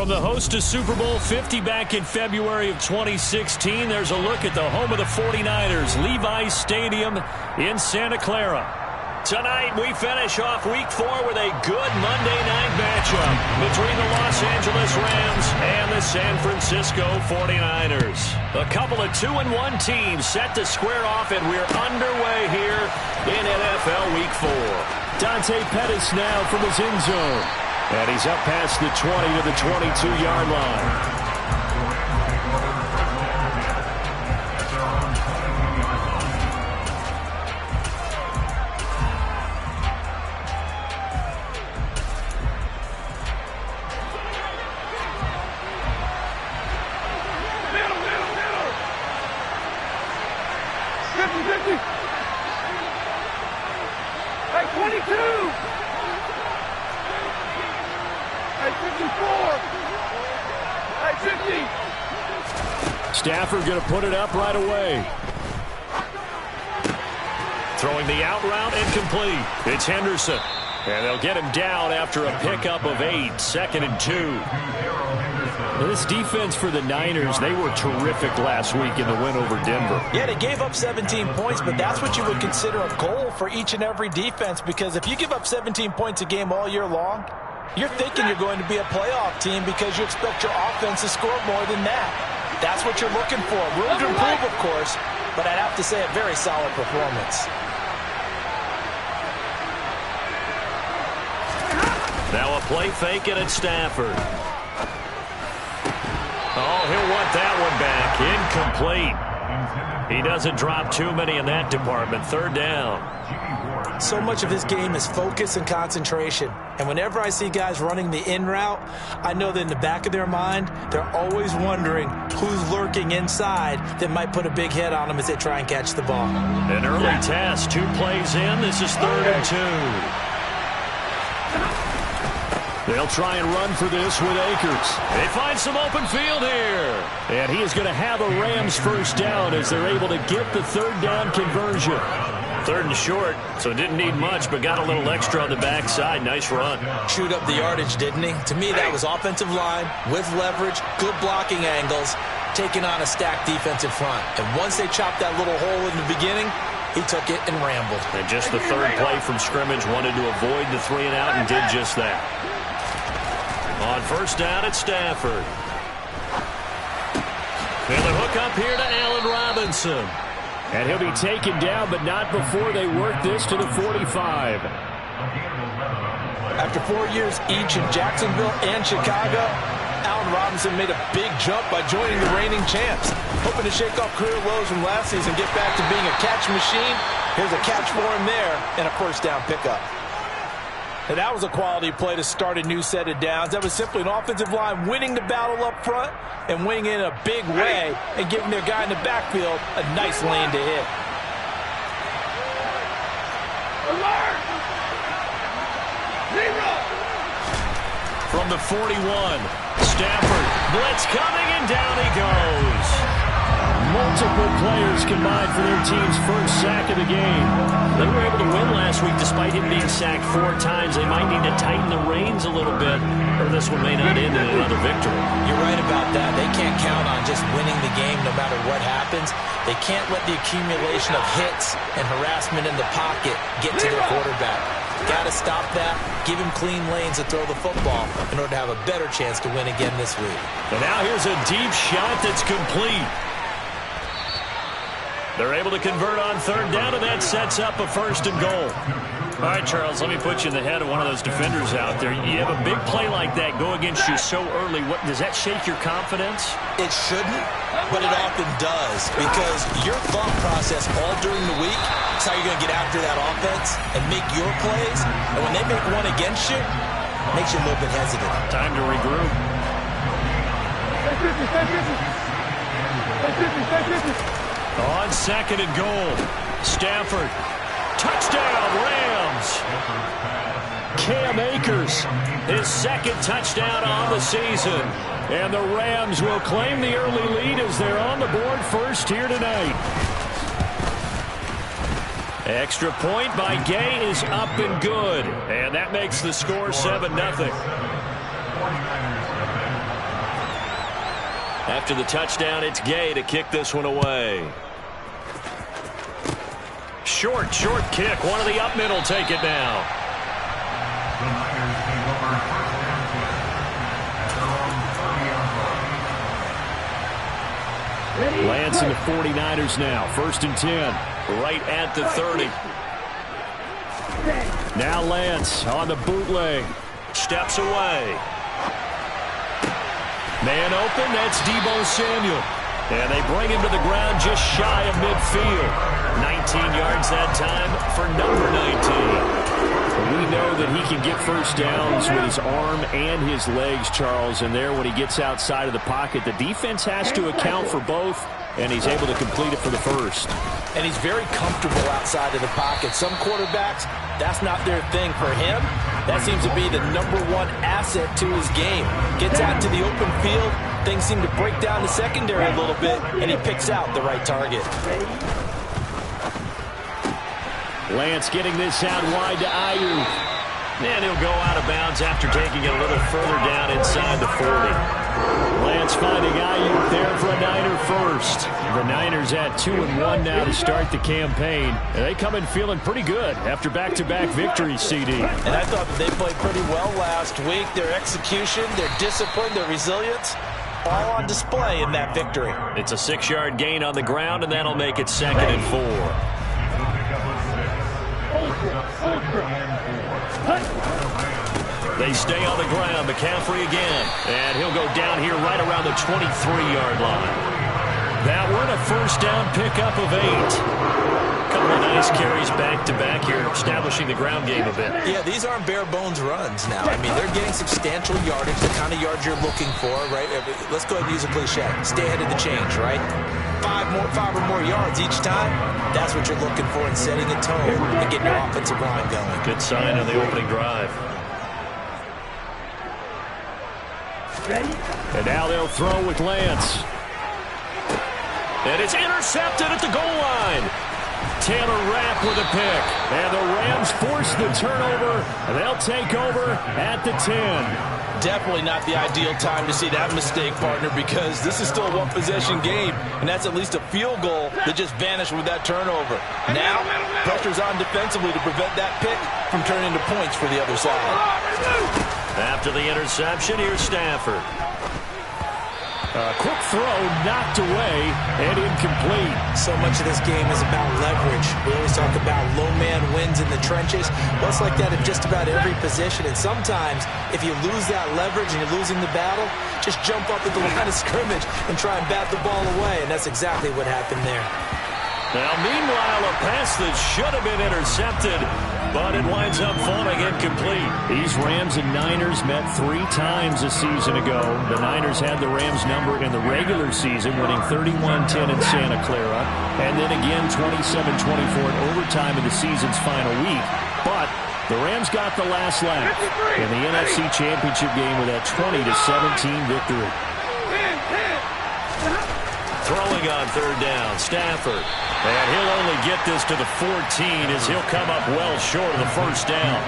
From the host to Super Bowl 50 back in February of 2016, there's a look at the home of the 49ers, Levi's Stadium in Santa Clara. Tonight, we finish off Week 4 with a good Monday night matchup between the Los Angeles Rams and the San Francisco 49ers. A couple of 2-1 teams set to square off, and we're underway here in NFL Week 4. Dante Pettis now from his end zone. And he's up past the 20 to the 22-yard line. Stafford going to put it up right away. Throwing the out route incomplete. It's Henderson. And they'll get him down after a pickup of 8, 2nd and 2. This defense for the Niners, they were terrific last week in the win over Denver. Yeah, they gave up 17 points, but that's what you would consider a goal for each and every defense, because if you give up 17 points a game all year long, you're thinking you're going to be a playoff team because you expect your offense to score more than that. That's what you're looking for. Room to improve, of course, but I'd have to say a very solid performance. Now a play fake, and it's Stafford. Oh, he'll want that one back. Incomplete. He doesn't drop too many in that department. 3rd down. So much of his game is focus and concentration. And whenever I see guys running the in route, I know that in the back of their mind, they're always wondering who's lurking inside that might put a big hit on them as they try and catch the ball. An early test. 2 plays in. This is 3rd and 2. They'll try and run for this with Akers. They find some open field here. And he is going to have a Rams first down as they're able to get the 3rd down conversion. 3rd and short, so didn't need much, but got a little extra on the backside. Nice run. Chewed up the yardage, didn't he? To me, that was offensive line with leverage, good blocking angles, taking on a stacked defensive front. And once they chopped that little hole in the beginning, he took it and rambled. And just the 3rd play from scrimmage, wanted to avoid the 3 and out and did just that. On 1st down, it's Stafford. And the hook up here to Allen Robinson. And he'll be taken down, but not before they work this to the 45. After 4 years each in Jacksonville and Chicago, Allen Robinson made a big jump by joining the reigning champs. Hoping to shake off career lows from last season, get back to being a catch machine. Here's a catch for him there and a 1st down pickup. And that was a quality play to start a new set of downs. That was simply an offensive line winning the battle up front and winning in a big way and giving their guy in the backfield a nice lane to hit. Alert! Zero! From the 41, Stafford, blitz coming, and down he goes. Multiple players combined for their team's first sack of the game. They were able to win last week despite him being sacked 4 times. They might need to tighten the reins a little bit, or this one may not end in another victory. You're right about that. They can't count on just winning the game no matter what happens. They can't let the accumulation of hits and harassment in the pocket get to their quarterback. Got to stop that, give him clean lanes to throw the football in order to have a better chance to win again this week. And now here's a deep shot that's complete. They're able to convert on 3rd down, and that sets up a 1st and goal. All right, Charles, let me put you in the head of one of those defenders out there. You have a big play like that go against you so early. What, does that shake your confidence? It shouldn't, but it often does, because your thought process all during the week is how you're going to get after that offense and make your plays. And when they make one against you, it makes you a little bit hesitant. Time to regroup. On 2nd and goal, Stafford. Touchdown, Rams. Cam Akers, his 2nd touchdown on the season. And the Rams will claim the early lead as they're on the board first here tonight. Extra point by Gay is up and good. And that makes the score 7-0. After the touchdown, it's Gay to kick this one away. Short kick. One of the up middle take it now. Lance and the 49ers now. 1st and 10. Right at the 30. Now Lance on the bootleg. Steps away. Man open. That's Deebo Samuel. And they bring him to the ground just shy of midfield. 19 yards that time for number 19. We know that he can get first downs with his arm and his legs, Charles. And there when he gets outside of the pocket, the defense has to account for both. And he's able to complete it for the first. And he's very comfortable outside of the pocket. Some quarterbacks, that's not their thing. For him, that seems to be the #1 asset to his game. Gets out to the open field. Things seem to break down the secondary a little bit, and he picks out the right target. Lance getting this out wide to Ayuk. And he'll go out of bounds after taking it a little further down inside the 40. Lance finding Ayuk there for a Niner first. The Niners at 2-1 now to start the campaign. And they come in feeling pretty good after back-to-back victories, CD. And I thought that they played pretty well last week. Their execution, their discipline, their resilience, all on display in that victory. It's a 6-yard gain on the ground, and that'll make it 2nd and 4. They stay on the ground. McCaffrey again. And he'll go down here right around the 23-yard line. That one a first down pickup of 8. Couple of nice carries back-to-back here, establishing the ground game a bit. Yeah, these aren't bare-bones runs now. I mean, they're getting substantial yardage, the kind of yards you're looking for, right? Let's go ahead and use a cliche. Stay ahead of the change, right? 5 or more yards each time. That's what you're looking for in setting a tone and getting your offensive line going. Good sign on the opening drive. And now they'll throw with Lance. And it's intercepted at the goal line. Taylor Rapp with a pick. And the Rams force the turnover. And they'll take over at the 10. Definitely not the ideal time to see that mistake, partner, because this is still a one-possession game, and that's at least a field goal that just vanished with that turnover. Now, pressure's on defensively to prevent that pick from turning into points for the other side. After the interception, here's Stafford. A quick throw knocked away and incomplete. So much of this game is about leverage. We always talk about low man wins in the trenches. Well, it's like that in just about every position. And sometimes, if you lose that leverage and you're losing the battle, just jump up at the line of scrimmage and try and bat the ball away. And that's exactly what happened there. Now, meanwhile, a pass that should have been intercepted, but it winds up falling incomplete. These Rams and Niners met 3 times a season ago. The Niners had the Rams number in the regular season, winning 31-10 in Santa Clara, and then again 27-24 in overtime in the season's final week. But the Rams got the last laugh in the NFC Championship game with that 20-17 victory. Throwing on 3rd down, Stafford. And he'll only get this to the 14 as he'll come up well short of the first down.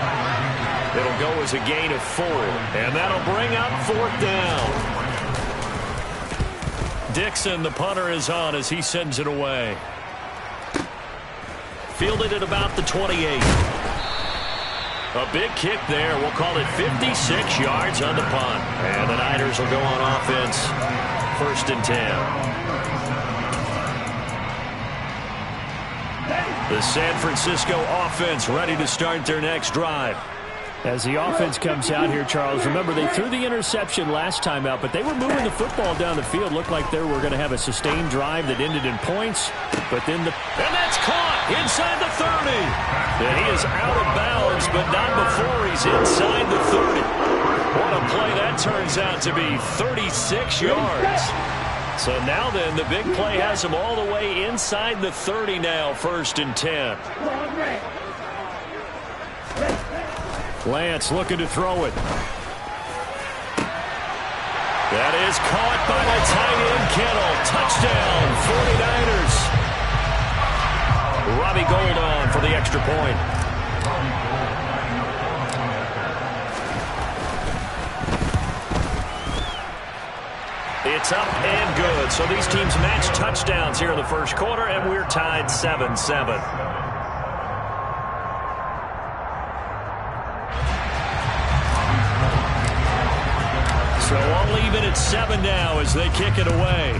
It'll go as a gain of 4, and that'll bring up 4th down. Dixon, the punter, is on as he sends it away. Fielded at about the 28. A big kick there. We'll call it 56 yards on the punt. And the Niners will go on offense. 1st and 10. The San Francisco offense ready to start their next drive. As the offense comes out here, Charles, remember they threw the interception last time out, but they were moving the football down the field. Looked like they were going to have a sustained drive that ended in points. But then and that's caught inside the 30. And he is out of bounds, but not before he's inside the 30. What a play that turns out to be, 36 yards. So now then, the big play has him all the way inside the 30 now, 1st and 10. Lance looking to throw it. That is caught by the tight end, Kittle. Touchdown, 49ers. Robbie Gould on for the extra point. It's It's up and good. So these teams match touchdowns here in the first quarter, and we're tied 7-7. So all even at 7 now as they kick it away.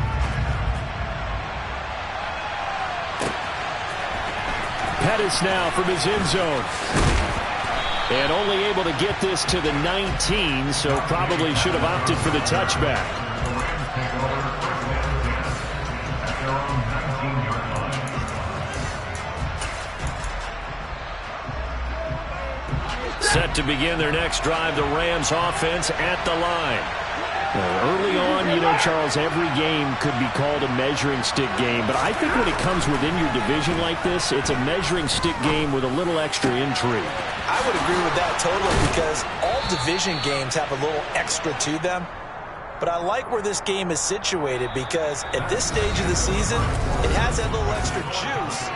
Pettis now from his end zone. And only able to get this to the 19, so probably should have opted for the touchback. Set to begin their next drive, the Rams offense at the line. Early on, you know, Charles, every game could be called a measuring stick game. But I think when it comes within your division like this, it's a measuring stick game with a little extra intrigue. I would agree with that totally because all division games have a little extra to them. But I like where this game is situated because at this stage of the season, it has that little extra juice.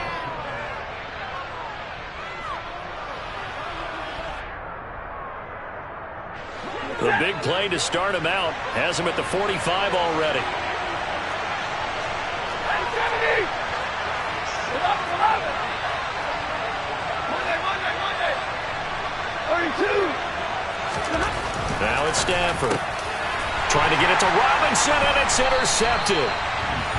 The big play to start him out has him at the 45 already. 32. Now it's Stafford. Trying to get it to Robinson, and it's intercepted.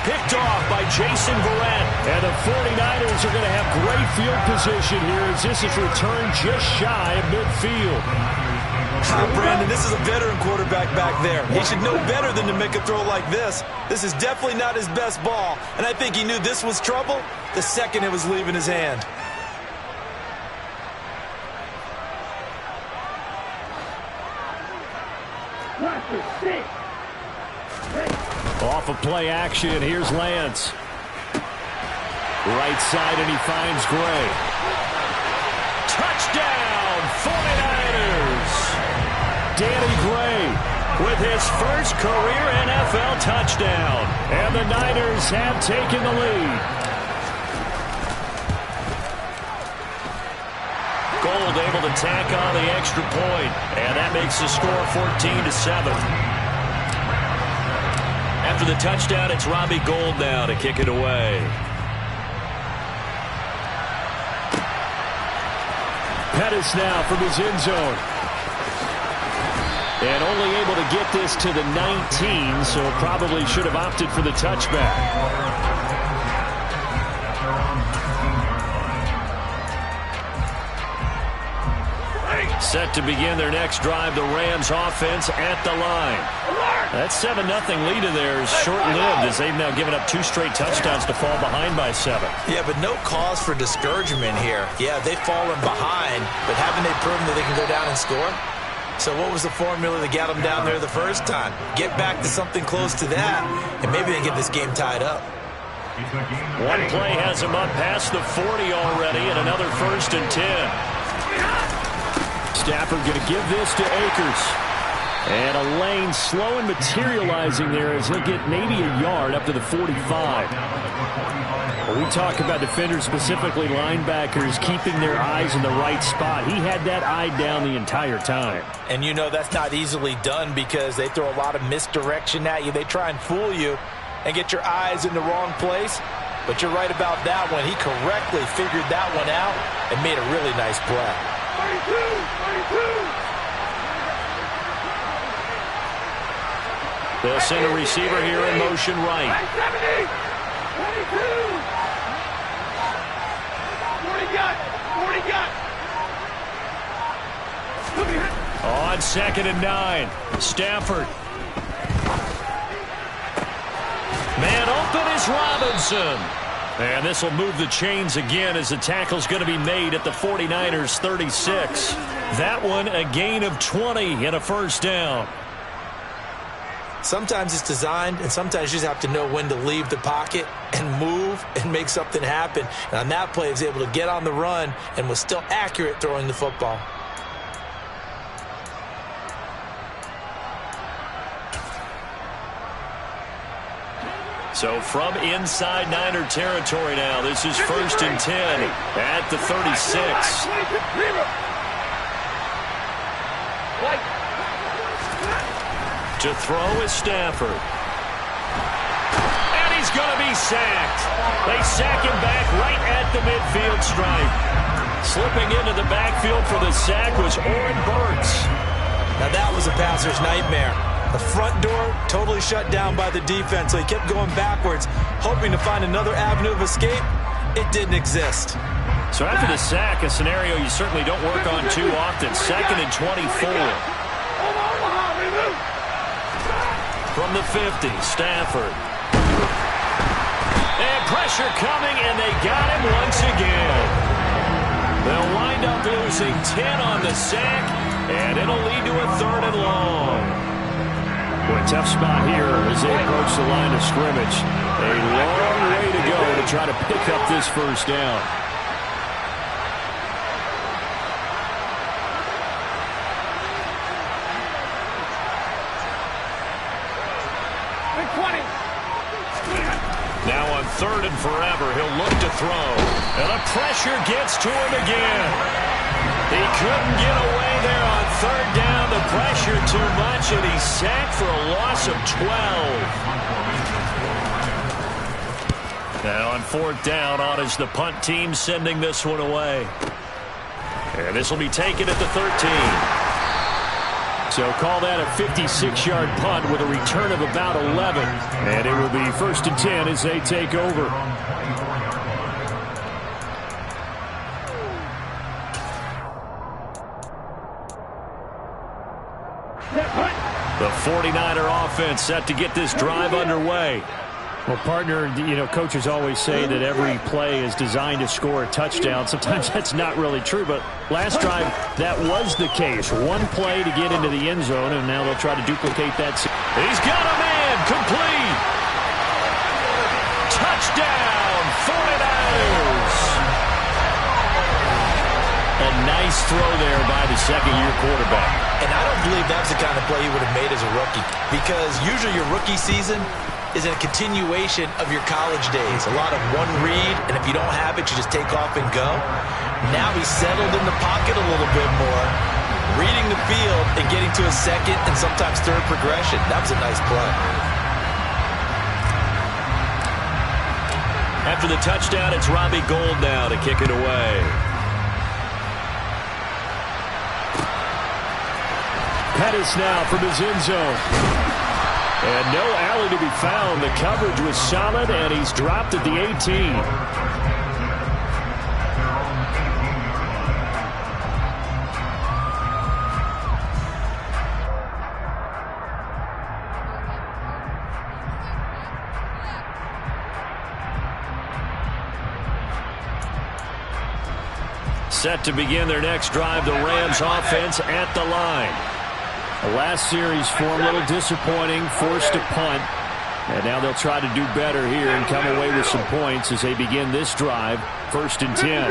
Picked off by Jason Verrett. And the 49ers are going to have great field position here as this is returned just shy of midfield. Brandon, this is a veteran quarterback back there. He should know better than to make a throw like this. This is definitely not his best ball, and I think he knew this was trouble the second it was leaving his hand. Off of play action, here's Lance. Right side, and he finds Gray. Touchdown, 49ers! Danny Gray with his first career NFL touchdown. And the Niners have taken the lead. Gold able to tack on the extra point. And that makes the score 14-7. After the touchdown, it's Robbie Gould now to kick it away. Pettis now from his end zone. And only able to get this to the 19, so probably should have opted for the touchback. Set to begin their next drive, the Rams offense at the line. That 7-0 lead of theirs short-lived as they've now given up 2 straight touchdowns to fall behind by 7. Yeah, but no cause for discouragement here. Yeah, they've fallen behind, but haven't they proven that they can go down and score? So what was the formula that got them down there the first time? Get back to something close to that, and maybe they get this game tied up. One play has him up past the 40 already, and another 1st and 10. Stafford going to give this to Akers. And a lane slow and materializing there as he'll get maybe a yard up to the 45. When we talk about defenders, specifically linebackers, keeping their eyes in the right spot. He had that eye down the entire time. And you know that's not easily done because they throw a lot of misdirection at you. They try and fool you and get your eyes in the wrong place. But you're right about that one. He correctly figured that one out and made a really nice play. 32. They'll send a receiver here in motion right. 70. 22. 40 got. On 2nd and 9, Stafford. Man open is Robinson. And this will move the chains again as the tackle's going to be made at the 49ers 36. That one a gain of 20 and a 1st down. Sometimes it's designed, and sometimes you just have to know when to leave the pocket and move and make something happen. And on that play, he was able to get on the run and was still accurate throwing the football. So from inside Niner territory now, this is 1st and 10 at the 36. To throw is Stafford. sacked. They sack him back right at the midfield stripe. Slipping into the backfield for the sack was Oren Burks. Now that was a passer's nightmare. The front door totally shut down by the defense, so he kept going backwards, hoping to find another avenue of escape. It didn't exist. So after the sack, a scenario you certainly don't work on too often. 2nd and 24. From the 50, Stafford. And pressure coming, and they got him once again. They'll wind up losing 10 on the sack, and it'll lead to a 3rd and long. Boy, tough spot here as they approach the line of scrimmage. A long way to go to try to pick up this first down. Now on 3rd and forever, he'll look to throw. And the pressure gets to him again. He couldn't get away there on 3rd down. The pressure too much, and he's sacked for a loss of 12. Now on 4th down, on is the punt team sending this one away. And this will be taken at the 13. So call that a 56-yard punt with a return of about 11. And it will be 1st and 10 as they take over. The 49er offense set to get this drive underway. Well, partner, coaches always say that every play is designed to score a touchdown. Sometimes that's not really true, but last drive, that was the case. One play to get into the end zone, and now they'll try to duplicate that. He's got a man, complete. Touchdown, 49ers. A nice throw there by the second-year quarterback. And I don't believe that's the kind of play he would have made as a rookie, because usually your rookie season is a continuation of your college days. A lot of one read, and if you don't have it, you just take off and go. Now he's settled in the pocket a little bit more, reading the field and getting to a 2nd and sometimes 3rd progression. That was a nice play. After the touchdown, it's Robbie Gould now to kick it away. Pettis now from his end zone. And no alley to be found. The coverage was solid, and he's dropped at the 18. Set to begin their next drive, the Rams offense at the line. The last series form a little disappointing, forced to punt. And now they'll try to do better here and come away with some points as they begin this drive. 1st and 10.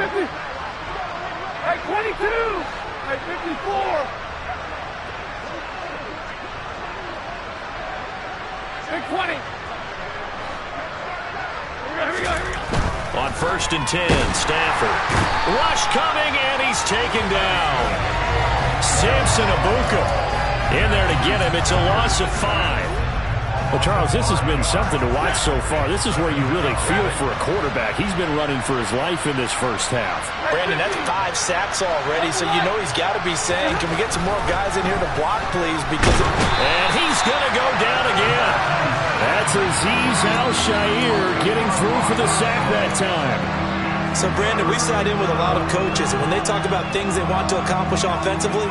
Hey, 22. Hey, 54. Hey, 20. Here we go. On 1st and 10, Stafford. Rush coming, and he's taken down. Samson Abuka in there to get him. It's a loss of 5. Well, Charles, this has been something to watch so far. This is where you really feel for a quarterback. He's been running for his life in this first half. Brandon, that's 5 sacks already, so you know he's got to be saying, can we get some more guys in here to block, please? And he's going to go down again. That's Azeez Al-Shaair getting through for the sack that time. So, Brandon, we sat in with a lot of coaches, and when they talk about things they want to accomplish offensively,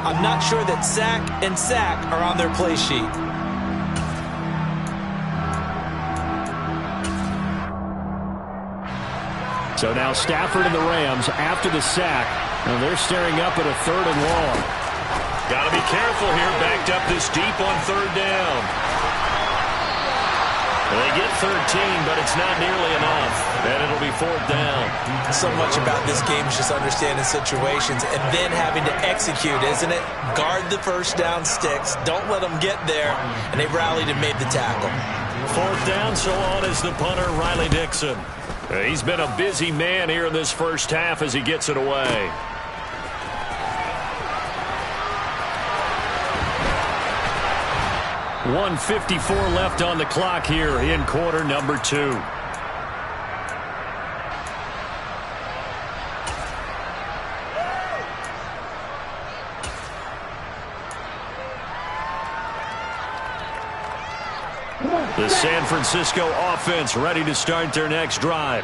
I'm not sure that sack and sack are on their play sheet. So now Stafford and the Rams after the sack. Now they're staring up at a 3rd and long. Got to be careful here, backed up this deep on 3rd down. They get 13, but it's not nearly enough. And it'll be 4th down. So much about this game is just understanding situations and then having to execute, isn't it? Guard the 1st down sticks. Don't let them get there. And they rallied and made the tackle. 4th down, so on is the punter, Riley Dixon. He's been a busy man here in this first half as he gets it away. .154 left on the clock here in quarter number 2. San Francisco offense ready to start their next drive.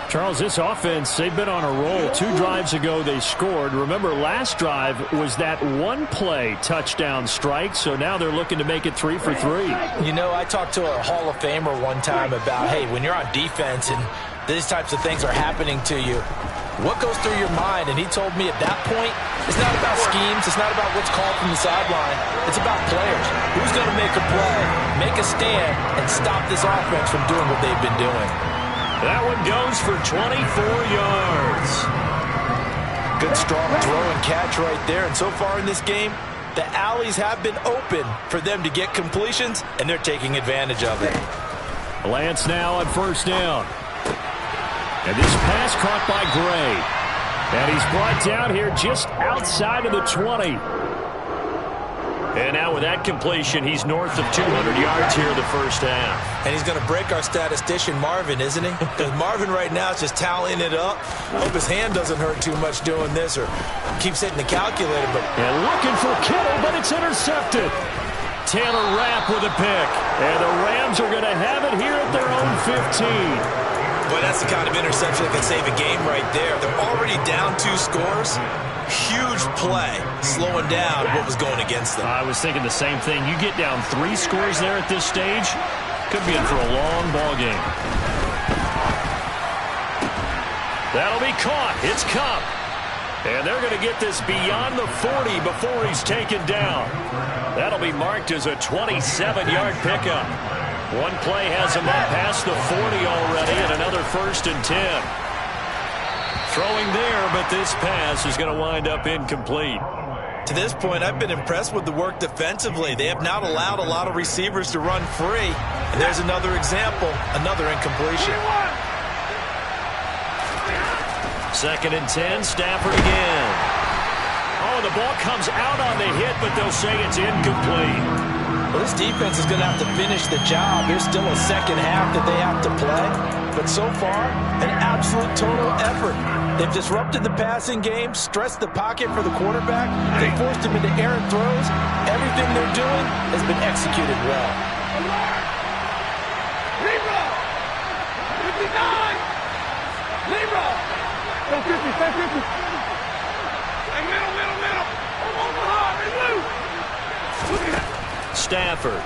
Charles, this offense, they've been on a roll. 2 drives ago, they scored. Remember, last drive was that one-play touchdown strike, so now they're looking to make it 3 for 3. You know, I talked to a Hall of Famer one time about, hey, when you're on defense and these types of things are happening to you, what goes through your mind? And he told me at that point, it's not about schemes. It's not about what's called from the sideline. It's about players. Who's going to make a play, make a stand, and stop this offense from doing what they've been doing. That one goes for 24 yards. Good, strong throw and catch right there. And so far in this game, the alleys have been open for them to get completions, and they're taking advantage of it. Lance now on first down. And this pass caught by Gray. And he's brought down here just outside of the 20. And now with that completion, he's north of 200 yards here in the first half. And he's going to break our statistician, Marvin, isn't he? Because Marvin right now is just tallying it up. Hope his hand doesn't hurt too much doing this or keeps hitting the calculator. But and looking for Kittle, but it's intercepted. Taylor Rapp with a pick. And the Rams are going to have it here at their own 15. Boy, that's the kind of interception that can save a game right there. They're already down 2 scores. Huge play, slowing down what was going against them. I was thinking the same thing. You get down 3 scores there at this stage, could be in for a long ball game. That'll be caught. It's Kupp. And they're going to get this beyond the 40 before he's taken down. That'll be marked as a 27-yard pickup. One play has him up past the 40 already, and another 1st and 10. Throwing there, but this pass is going to wind up incomplete. To this point, I've been impressed with the work defensively. They have not allowed a lot of receivers to run free. And there's another example, another incompletion. 2nd and 10, Stafford again. Oh, the ball comes out on the hit, but they'll say it's incomplete. Well, this defense is going to have to finish the job. There's still a second half that they have to play. But so far, an absolute total effort. They've disrupted the passing game, stressed the pocket for the quarterback. They forced him into errant throws. Everything they're doing has been executed well. Libra! 59! Libra! Stay 50, stay 50. Hey, middle. Almost behind, they loose. Look at that. Stafford.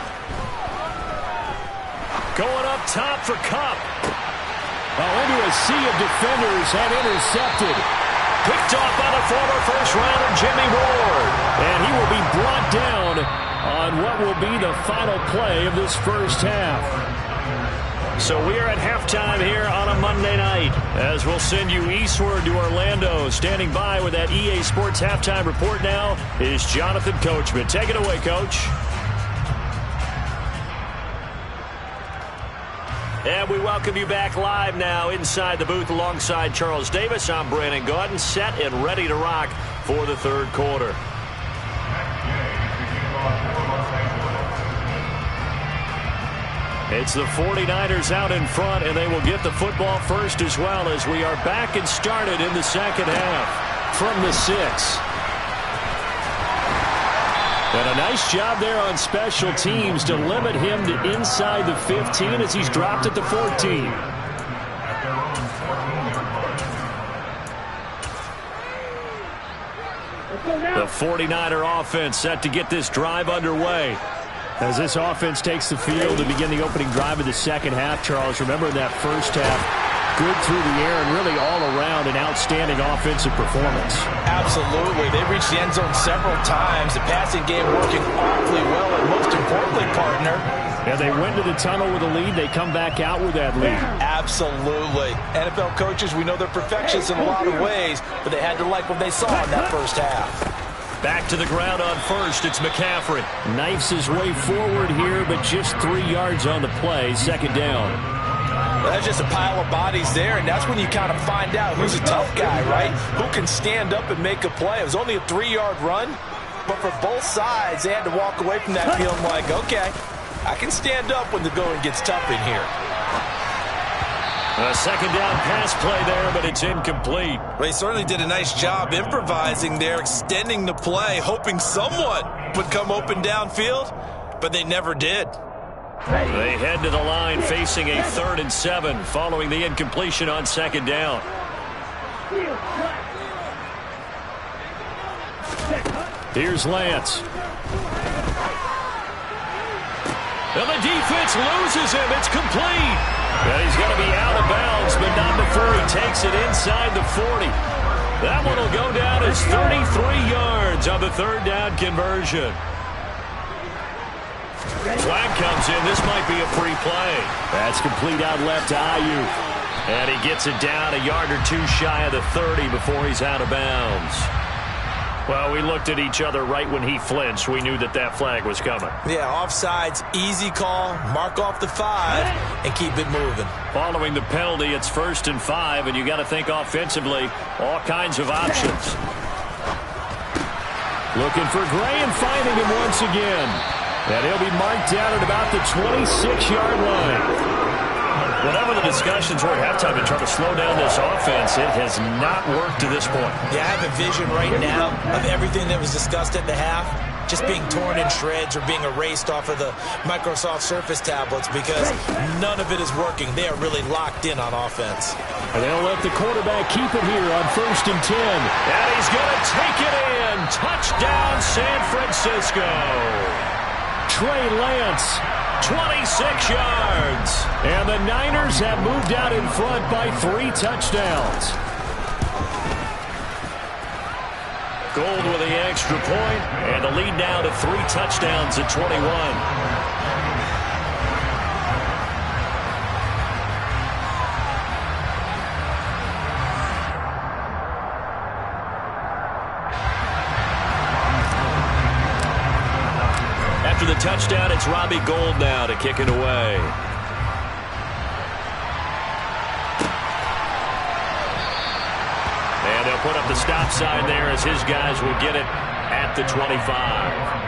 Going up top for Kupp. Into a sea of defenders and intercepted. Picked off by the former first-rounder Jimmy Ward. And he will be brought down on what will be the final play of this first half. So we are at halftime here on a Monday night, as we'll send you eastward to Orlando. Standing by with that EA Sports halftime report now is Jonathan Coachman. Take it away, Coach. And we welcome you back live now inside the booth alongside Charles Davis. I'm Brandon Gaudin, set and ready to rock for the 3rd quarter. It's the 49ers out in front, and they will get the football first as well, as we are back and started in the second half from the 6. And a nice job there on special teams to limit him to inside the 15 as he's dropped at the 14. The 49er offense set to get this drive underway. As this offense takes the field to begin the opening drive of the second half, Charles, remember in that first half, good through the air and really all around an outstanding offensive performance. Absolutely. They reached the end zone several times. The passing game working awfully well, and most importantly, partner, Yeah, they went to the tunnel with a lead. They come back out with that lead. Absolutely. NFL coaches, we know they're perfectionists in a lot of ways, but they had to like what they saw in that first half. Back to the ground on first. It's McCaffrey. Knifes his way forward here, but just 3 yards on the play. 2nd down. Well, that's just a pile of bodies there, and that's when you kind of find out who's a tough guy, right? Who can stand up and make a play. It was only a 3-yard run, but for both sides, they had to walk away from that feeling like, okay, I can stand up when the going gets tough in here. A 2nd down pass play there, but it's incomplete. Well, they certainly did a nice job improvising there, extending the play, hoping someone would come open downfield, but they never did. They head to the line facing a 3rd and 7 following the incompletion on 2nd down. Here's Lance. And the defense loses him. It's complete. And he's going to be out of bounds, but not before he takes it inside the 40. That one will go down as 33 yards on the 3rd down conversion. Flag comes in. This might be a free play. That's complete out left to Aiyuk. And he gets it down a yard or two shy of the 30 before he's out of bounds. Well, we looked at each other right when he flinched. We knew that that flag was coming. Yeah, offsides, easy call, mark off the 5, and keep it moving. Following the penalty, it's 1st and 5, and you got to think offensively, all kinds of options. Looking for Gray and finding him once again. And he'll be marked down at about the 26-yard line. Whatever the discussions were at halftime to try to slow down this offense, it has not worked to this point. Yeah, I have a vision right now of everything that was discussed at the half just being torn in shreds or being erased off of the Microsoft Surface tablets because none of it is working. They are really locked in on offense. And they'll let the quarterback keep it here on 1st and 10. And he's going to take it in. Touchdown, San Francisco. Trey Lance. 26 yards. And the Niners have moved out in front by 3 touchdowns. Gold with the extra point, and the lead now to 3 touchdowns at 21. After the touchdown, it's Robbie Gould now to kick it away. And they'll put up the stop sign there as his guys will get it at the 25.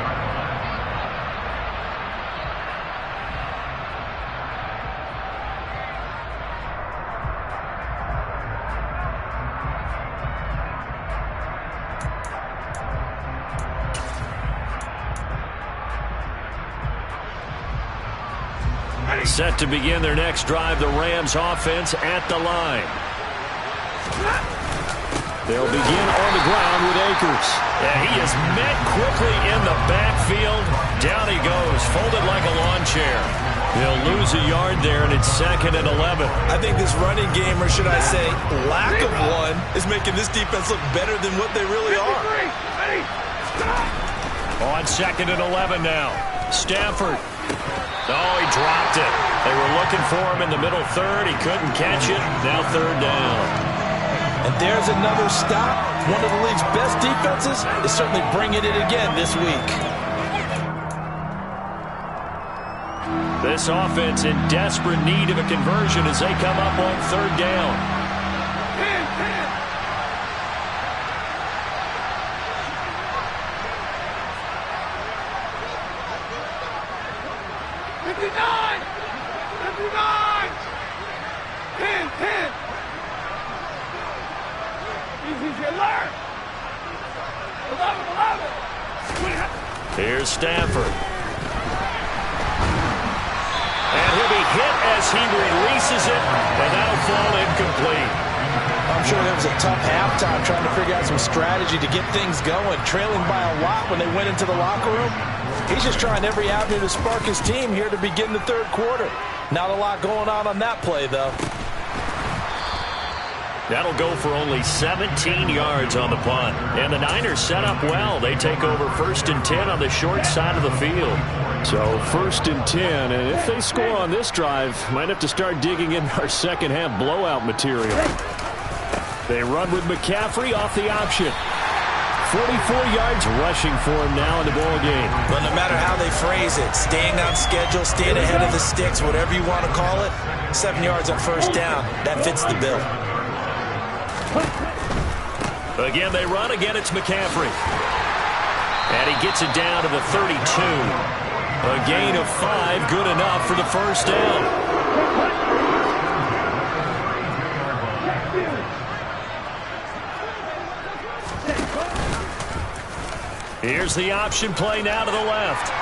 Set to begin their next drive, the Rams offense at the line. They'll begin on the ground with Akers. Yeah, he is met quickly in the backfield. Down he goes, folded like a lawn chair. He'll lose a yard there, and it's 2nd and 11. I think this running game, or should I say lack of one, is making this defense look better than what they really are. On 2nd and 11 now. Stafford. Oh, he dropped it. They were looking for him in the middle 3rd. He couldn't catch it. Now 3rd down. And there's another stop. One of the league's best defenses is certainly bringing it again this week. This offense in desperate need of a conversion as they come up on 3rd down. 59! 59! 10, 10! Easy to learn! 11, 11! Here's Stafford. And he'll be hit as he releases it, and that'll fall incomplete. I'm sure there was a tough halftime trying to figure out some strategy to get things going, trailing by a lot when they went into the locker room. He's just trying every avenue to spark his team here to begin the 3rd quarter. Not a lot going on that play, though. That'll go for only 17 yards on the punt. And the Niners set up well. They take over 1st and 10 on the short side of the field. So 1st and 10, and if they score on this drive, might have to start digging in our second half blowout material. They run with McCaffrey off the option. 44 yards rushing for him now in the ball game. But no matter how they phrase it, staying on schedule, staying ahead of the sticks, whatever you want to call it, 7 yards on 1st down, that fits the bill. Again, they run. Again, it's McCaffrey. And he gets it down to the 32. A gain of 5, good enough for the 1st down. Here's the option play now to the left.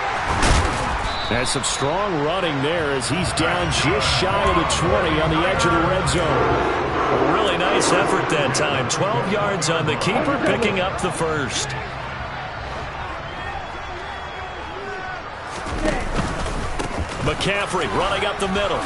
And some strong running there as he's down just shy of the 20 on the edge of the red zone. A really nice effort that time. 12 yards on the keeper, picking up the first. McCaffrey running up the middle.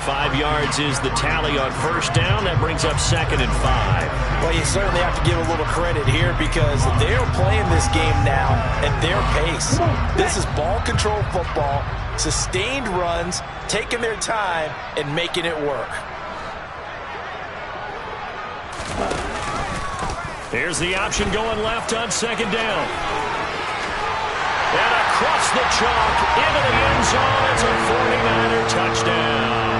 5 yards is the tally on first down. That brings up 2nd and 5. Well, you certainly have to give a little credit here because they're playing this game now at their pace. This is ball control football, sustained runs, taking their time, and making it work. Here's the option going left on 2nd down. And across the chalk into the end zone. It's a 49er touchdown.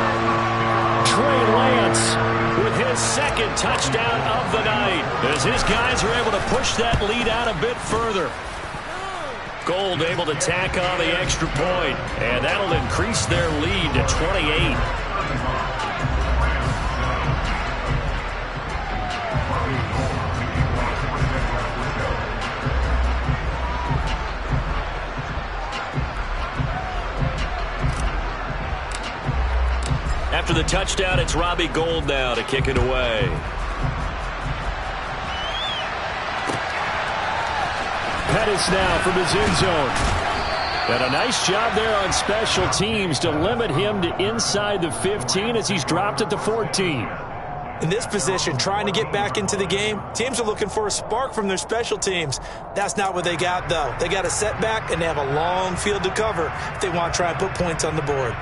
Trey Lance with his 2nd touchdown of the night as his guys are able to push that lead out a bit further. Gold able to tack on the extra point, and that'll increase their lead to 28. After the touchdown, it's Robbie Gould now to kick it away. Pettis now from his end zone. And a nice job there on special teams to limit him to inside the 15 as he's dropped at the 14. In this position, trying to get back into the game, teams are looking for a spark from their special teams. That's not what they got, though. They got a setback, and they have a long field to cover if they want to try and put points on the board.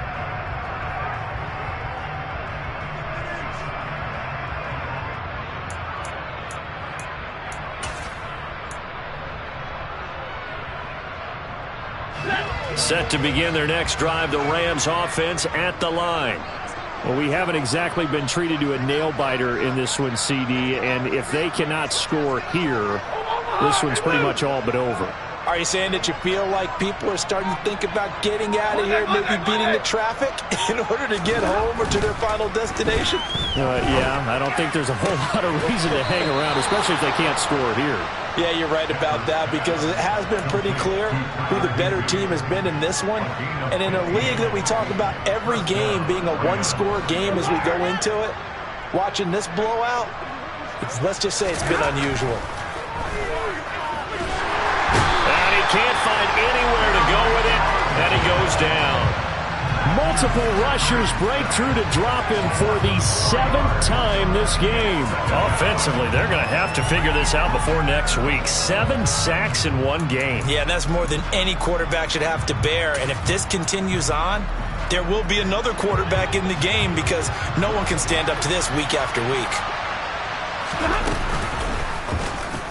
Set to begin their next drive, the Rams offense at the line. Well, we haven't exactly been treated to a nail-biter in this one, CD, and if they cannot score here, this one's pretty much all but over. Are you saying that you feel like people are starting to think about getting out of here, maybe beating the traffic in order to get home or to their final destination? Yeah, I don't think there's a whole lot of reason to hang around, especially if they can't score here. Yeah, you're right about that because it has been pretty clear who the better team has been in this one. And in a league that we talk about every game being a one-score game as we go into it, watching this blowout, let's just say it's been unusual. And he can't find anywhere to go with it, and he goes down. Multiple rushers break through to drop him for the 7th time this game. Offensively, they're going to have to figure this out before next week. 7 sacks in one game. Yeah, and that's more than any quarterback should have to bear. And if this continues on, there will be another quarterback in the game because no one can stand up to this week after week.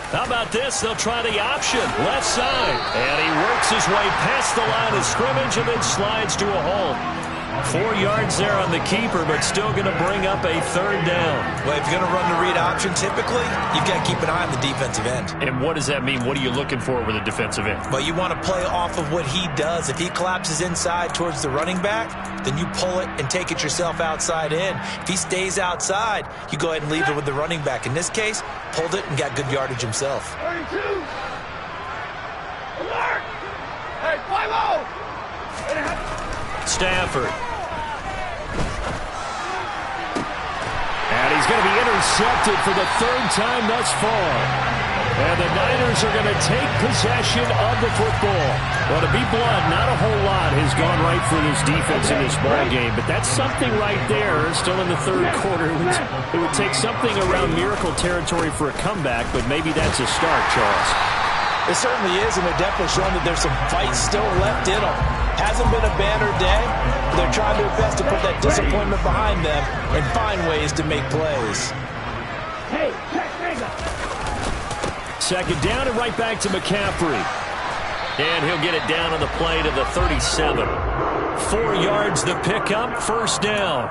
How about this? They'll try the option. Left side. And he works his way past the line of scrimmage and then slides to a halt. 4 yards there on the keeper, but still going to bring up a 3rd down. Well, if you're going to run the read option, typically, you've got to keep an eye on the defensive end. And what does that mean? What are you looking for with a defensive end? Well, you want to play off of what he does. If he collapses inside towards the running back, then you pull it and take it yourself outside in. If he stays outside, you go ahead and leave it with the running back. In this case, pulled it and got good yardage himself. 32. Alert! Hey, fly low! Stafford. And he's going to be intercepted for the 3rd time thus far. And the Niners are going to take possession of the football. Well, to be blunt, not a whole lot has gone right for this defense in this ball game, but that's something right there. Still in the 3rd quarter. It would take something around miracle territory for a comeback, but maybe that's a start, Charles. It certainly is, and they're definitely showing that there's some fight still left in them. Hasn't been a banner day, but they're trying their best to put that disappointment behind them and find ways to make plays. Hey, hang on. 2nd down and right back to McCaffrey. And he'll get it down on the play to the 37. 4 yards the pickup, 1st down.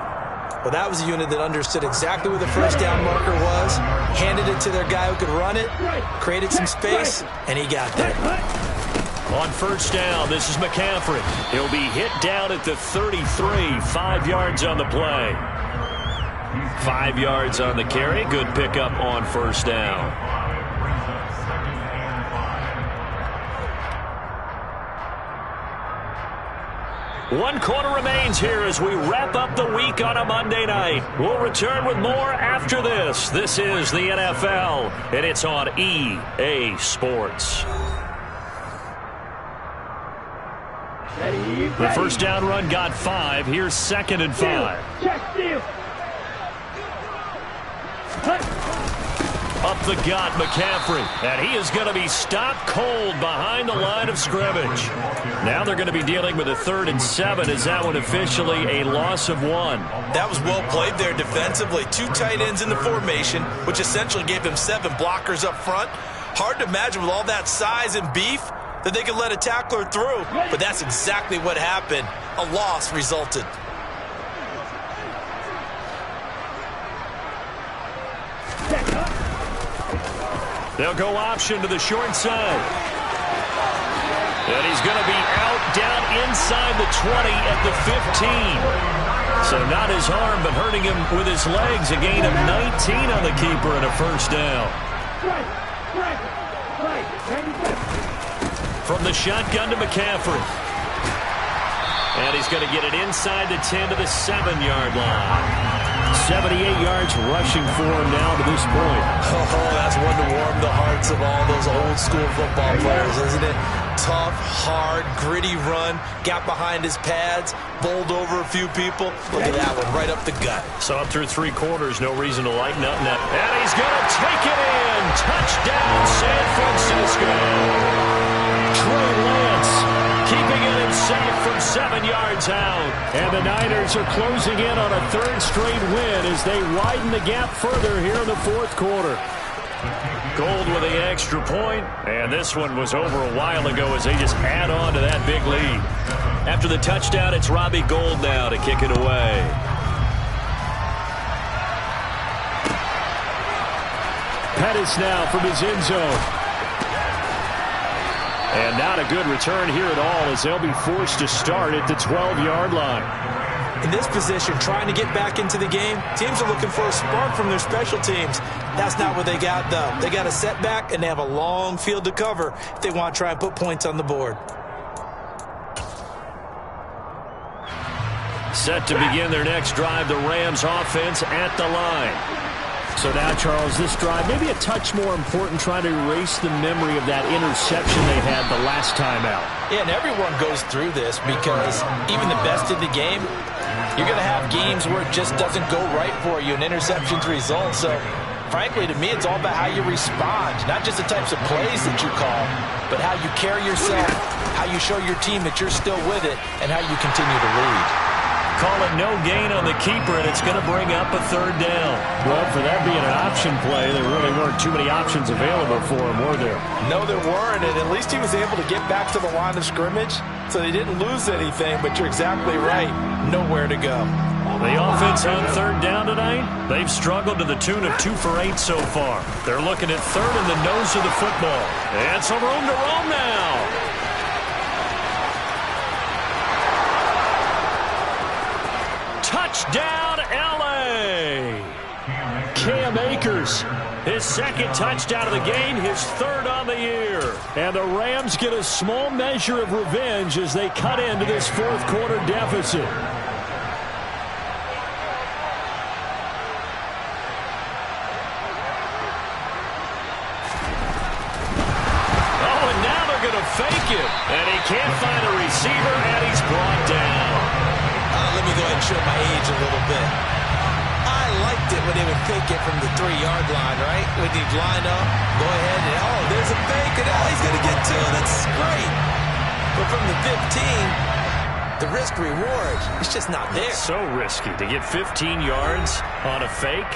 Well, that was a unit that understood exactly where the 1st down marker was, handed it to their guy who could run it, created some space, and he got there. On 1st down, this is McCaffrey. He'll be hit down at the 33, 5 yards on the play. 5 yards on the carry, good pickup on 1st down. 1 quarter remains here as we wrap up the week on a Monday night. We'll return with more after this. This is the NFL, and it's on EA Sports. The first down run got 5. Here's 2nd and 5. Up the gut, McCaffrey. And he is going to be stopped cold behind the line of scrimmage. Now they're going to be dealing with a 3rd and 7. Is that one officially a loss of 1? That was well played there defensively. 2 tight ends in the formation, which essentially gave them 7 blockers up front. Hard to imagine with all that size and beef that they could let a tackler through. But that's exactly what happened. A loss resulted. They'll go option to the short side. And he's going to be out down inside the 20 at the 15. So not his arm, but hurting him with his legs. A gain of 19 on the keeper and a first down. From the shotgun to McCaffrey. And he's going to get it inside the 10 to the 7-yard line. 78 yards rushing for him now to this point. Oh, that's one to warm the hearts of all those old-school football players, isn't it? Tough, hard, gritty run, got behind his pads, bowled over a few people. Look at that one, right up the gut. So up through 3 quarters, no reason to lighten up now. And he's going to take it in. Touchdown, San Francisco. Trey Lance keeping it himself from 7 yards out. And the Niners are closing in on a 3rd straight win as they widen the gap further here in the 4th quarter. Gold with the extra point, and this one was over a while ago as they just add on to that big lead. After the touchdown, it's Robbie Gould now to kick it away. Pettis now from his end zone. And not a good return here at all as they'll be forced to start at the 12-yard line. In this position, trying to get back into the game, teams are looking for a spark from their special teams. That's not what they got, though. They got a setback, and they have a long field to cover if they want to try and put points on the board. Set to begin their next drive, the Rams offense at the line. So now, Charles, this drive maybe a touch more important, trying to erase the memory of that interception they had the last time out. Yeah, and everyone goes through this because even the best in the game, you're going to have games where it just doesn't go right for you and interceptions result. So, frankly, to me, it's all about how you respond, not just the types of plays that you call, but how you carry yourself, how you show your team that you're still with it, and how you continue to lead. Call it no gain on the keeper, and it's going to bring up a 3rd down. Well, for that being an option play, there really weren't too many options available for him, were there? No, there weren't, and at least he was able to get back to the line of scrimmage, so they didn't lose anything, but you're exactly right. Nowhere to go. The offense on 3rd down tonight, they've struggled to the tune of 2 for 8 so far. They're looking at 3rd in the nose of the football. And some room to roam now. Touchdown, L.A. Cam Akers. His 2nd touchdown of the game, his 3rd on the year. And the Rams get a small measure of revenge as they cut into this 4th quarter deficit. Oh, and now they're going to fake it. And he can't find a receiver, and he's brought down. Let me go ahead and show my age a little bit. I liked it when they would fake it from the 3-yard line, right? When he'd line up, go ahead, and oh, there's a fake, and now he's going to get 2. That's great. But from the 15, the risk-reward is just not there. So risky to get 15 yards on a fake.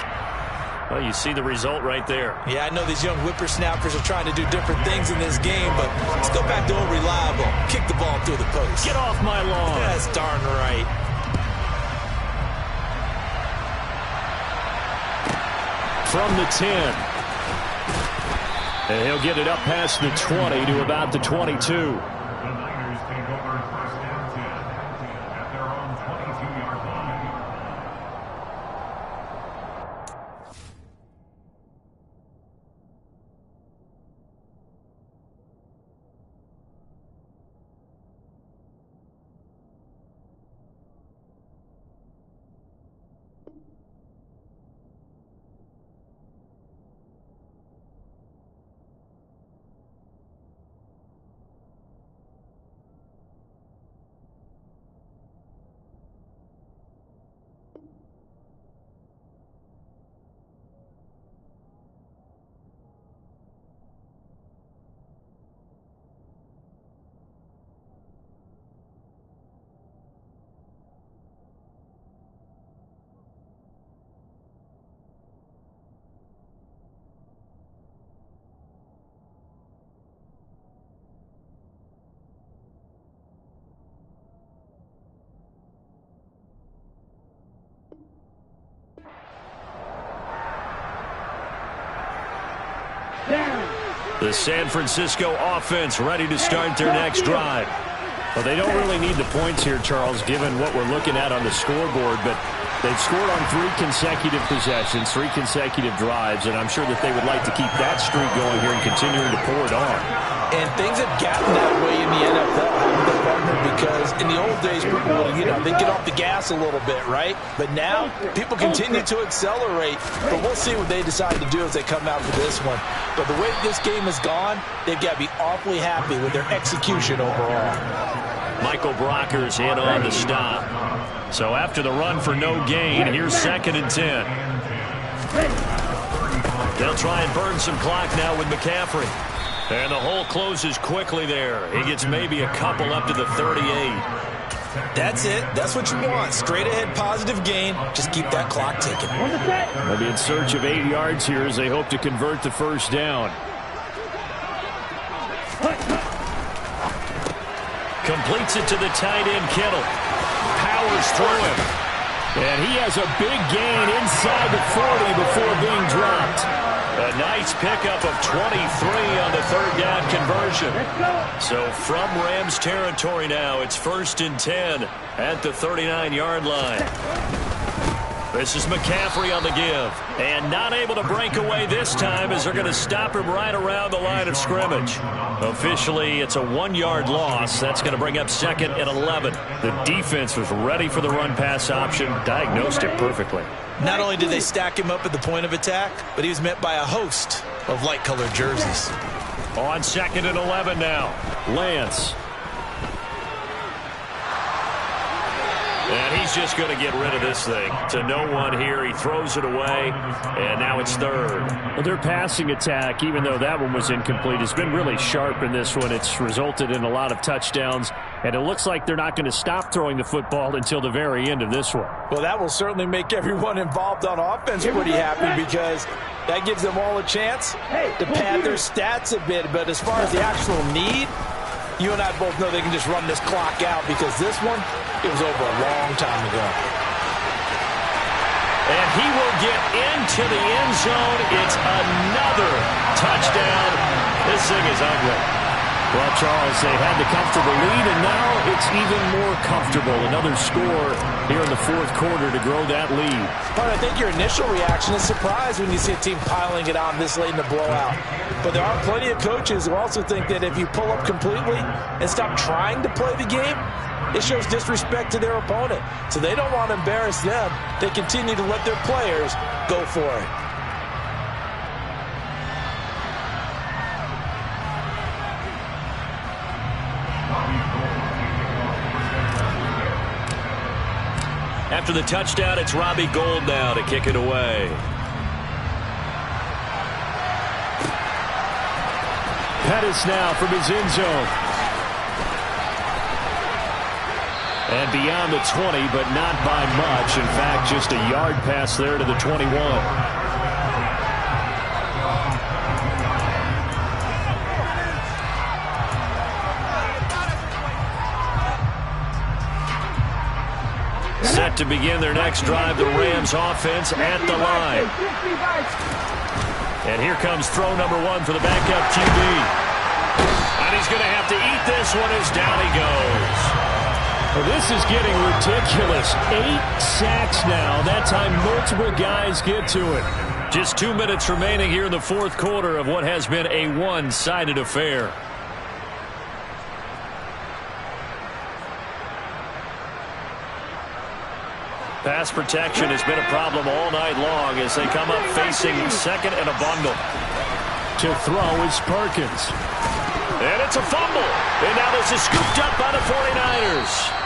Well, you see the result right there. Yeah, I know these young whippersnappers are trying to do different things in this game, but let's go back to old reliable. Kick the ball through the post. Get off my lawn. That's darn right. From the 10. And he'll get it up past the 20 to about the 22. The San Francisco offense ready to start their next drive. Well, they don't really need the points here, Charles, given what we're looking at on the scoreboard, but they've scored on 3 consecutive possessions, 3 consecutive drives, and I'm sure that they would like to keep that streak going here and continuing to pour it on. And things have gotten that way in the NFL, haven't they, partner? Because in the old days, people would, they get off the gas a little bit, right? But now, people continue to accelerate. But we'll see what they decide to do as they come out for this one. But the way this game has gone, they've got to be awfully happy with their execution overall. Michael Brockers in on the stop. So after the run for no gain, here's 2nd and 10. They'll try and burn some clock now with McCaffrey. And the hole closes quickly there. He gets maybe a couple up to the 38. That's it. That's what you want. Straight ahead positive gain. Just keep that clock ticking. They'll be in search of 8 yards here as they hope to convert the first down. Completes it to the tight end, Kittle. Powers through him. And he has a big gain inside the 40 before being dropped. A nice pickup of 23 on the 3rd down conversion. So from Rams territory now, it's 1st and 10 at the 39-yard line. This is McCaffrey on the give. And not able to break away this time as they're going to stop him right around the line of scrimmage. Officially, it's a 1-yard loss. That's going to bring up 2nd and 11. The defense was ready for the run-pass option, diagnosed it perfectly. Not only did they stack him up at the point of attack, but he was met by a host of light-colored jerseys. On 2nd and 11 now. Lance. And he's just going to get rid of this thing. To no one here. He throws it away, and now it's 3rd. Well, their passing attack, even though that one was incomplete, has been really sharp in this one. It's resulted in a lot of touchdowns, and it looks like they're not going to stop throwing the football until the very end of this one. Well, that will certainly make everyone involved on offense pretty happy because that gives them all a chance to pad their stats a bit. But as far as the actual need, you and I both know they can just run this clock out because this one, it was over a long time ago. And he will get into the end zone. It's another touchdown. This thing is ugly. Well, Charles, they had the comfortable lead, and now it's even more comfortable. Another score here in the 4th quarter to grow that lead. But I think your initial reaction is surprise when you see a team piling it on this late in the blowout. But there are plenty of coaches who also think that if you pull up completely and stop trying to play the game, it shows disrespect to their opponent. So they don't want to embarrass them. They continue to let their players go for it. After the touchdown, it's Robbie Gould now to kick it away. Pettis now from his end zone. And beyond the 20, but not by much. In fact, just a yard pass there to the 21. Set to begin their next drive, the Rams offense at the line. And here comes throw number 1 for the backup QB. And he's going to have to eat this one as down he goes. Well, this is getting ridiculous. 8 sacks now. That time multiple guys get to it. Just 2 minutes remaining here in the 4th quarter of what has been a one-sided affair. Pass protection has been a problem all night long as they come up facing 2nd and a bundle. To throw is Perkins. And it's a fumble. And now this is scooped up by the 49ers.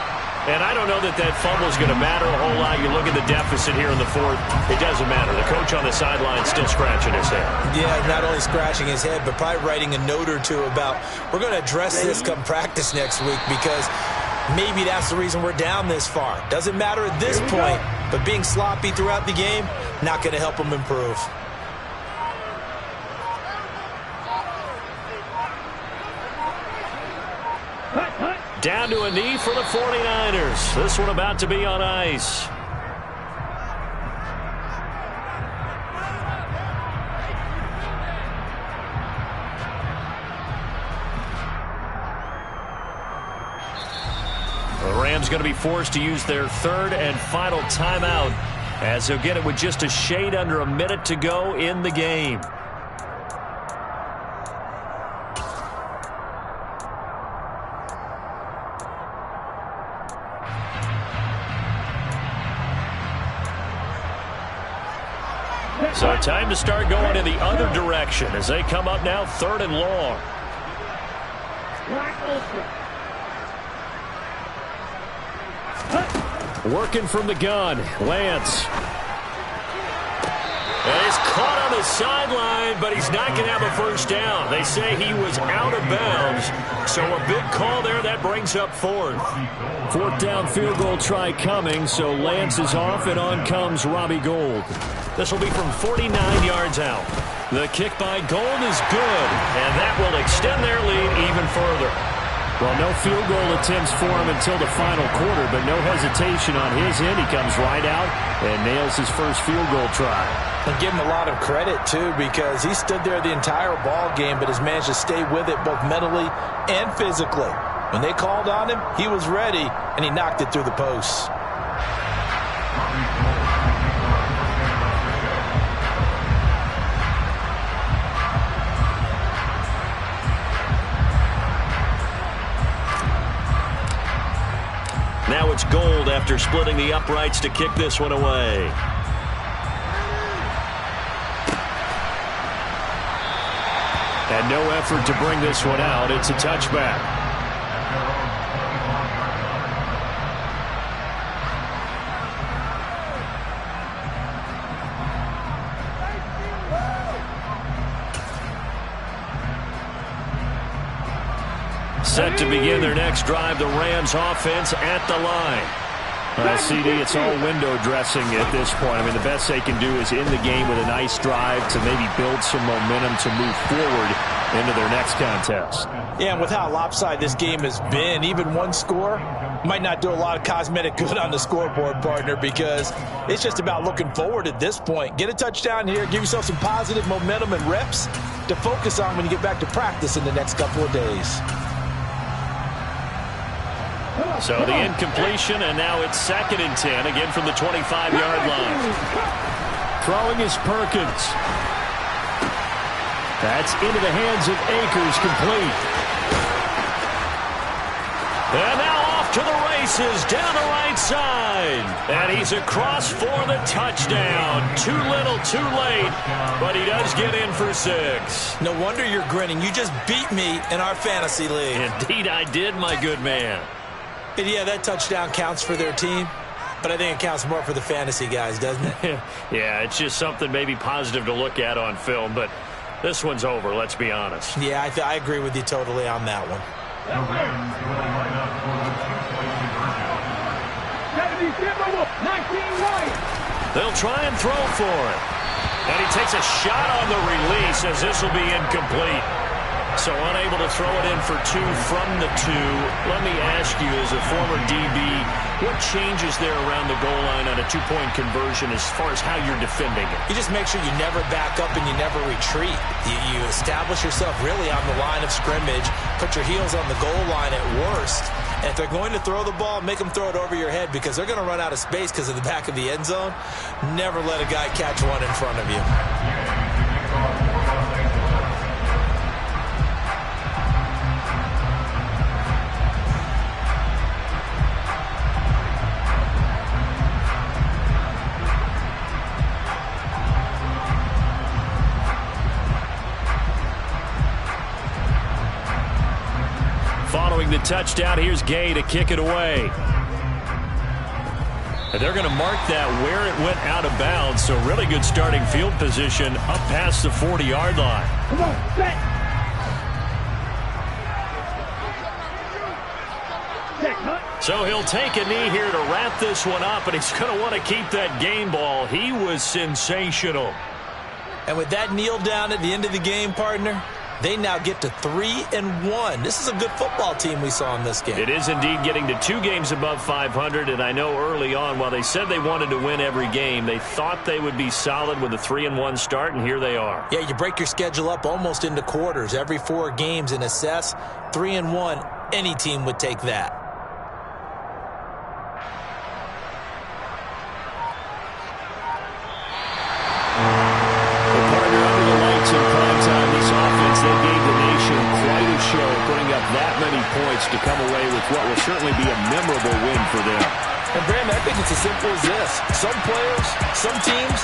And I don't know that that fumble is going to matter a whole lot. You look at the deficit here in the 4th. It doesn't matter. The coach on the sideline still scratching his head. Yeah, not only scratching his head, but probably writing a note or two about, we're going to address this come practice next week because maybe that's the reason we're down this far. Doesn't matter at this point, but being sloppy throughout the game, not going to help them improve. Down to a knee for the 49ers. This one about to be on ice. team's going to be forced to use their third and final timeout as they'll get it with just a shade under a minute to go in the game. So time to start going in the other direction as they come up now 3rd and long. Working from the gun, Lance. And he's caught on the sideline, but he's not going to have a first down. They say he was out of bounds, so a big call there. That brings up 4th. 4th down field goal try coming, so Lance is off, and on comes Robbie Gould. This will be from 49 yards out. The kick by Gould is good, and that will extend their lead even further. Well, no field goal attempts for him until the final quarter, but no hesitation on his end. He comes right out and nails his first field goal try. And give him a lot of credit, too, because he stood there the entire ball game, but has managed to stay with it both mentally and physically. When they called on him, he was ready, and he knocked it through the posts. Now it's Gould after splitting the uprights to kick this one away. And no effort to bring this one out. It's a touchback. Set to begin their next drive, the Rams offense at the line. CD, it's all window dressing at this point. I mean, the best they can do is in the game with a nice drive to maybe build some momentum to move forward into their next contest. Yeah, and with how lopsided this game has been, even one score might not do a lot of cosmetic good on the scoreboard, partner, because it's just about looking forward at this point. Get a touchdown here, give yourself some positive momentum and reps to focus on when you get back to practice in the next couple of days. So the incompletion, and now it's 2nd and 10, again from the 25-yard line. Throwing is Perkins. That's into the hands of Akers, complete. And now off to the races, down the right side. And he's across for the touchdown. Too little, too late, but he does get in for 6. No wonder you're grinning. You just beat me in our fantasy league. Indeed I did, my good man. And yeah, that touchdown counts for their team, but I think it counts more for the fantasy guys, doesn't it? Yeah, it's just something maybe positive to look at on film, but this one's over, let's be honest. Yeah, I agree with you totally on that one. They'll try and throw for it. And he takes a shot on the release as this will be incomplete. So unable to throw it in for 2 from the 2. Let me ask you, as a former DB, what changes there around the goal line on a 2-point conversion as far as how you're defending it? You just make sure you never back up and you never retreat. You establish yourself really on the line of scrimmage, put your heels on the goal line at worst. And if they're going to throw the ball, make them throw it over your head because they're going to run out of space because of the back of the end zone. Never let a guy catch one in front of you. Following the touchdown, here's Gay to kick it away. And they're going to mark that where it went out of bounds, so really good starting field position up past the 40-yard line. Come on, set. So he'll take a knee here to wrap this one up, and he's going to want to keep that game ball. He was sensational. And with that kneel down at the end of the game, partner, they now get to 3-1. This is a good football team we saw in this game. It is indeed getting to 2 games above 500, and I know early on, while they said they wanted to win every game, they thought they would be solid with a 3-1 start, and here they are. Yeah, you break your schedule up almost into quarters, every 4 games, and assess 3-1. Any team would take that. Patriots to come away with what will certainly be a memorable win for them. And Brandon, I think it's as simple as this. Some players, some teams,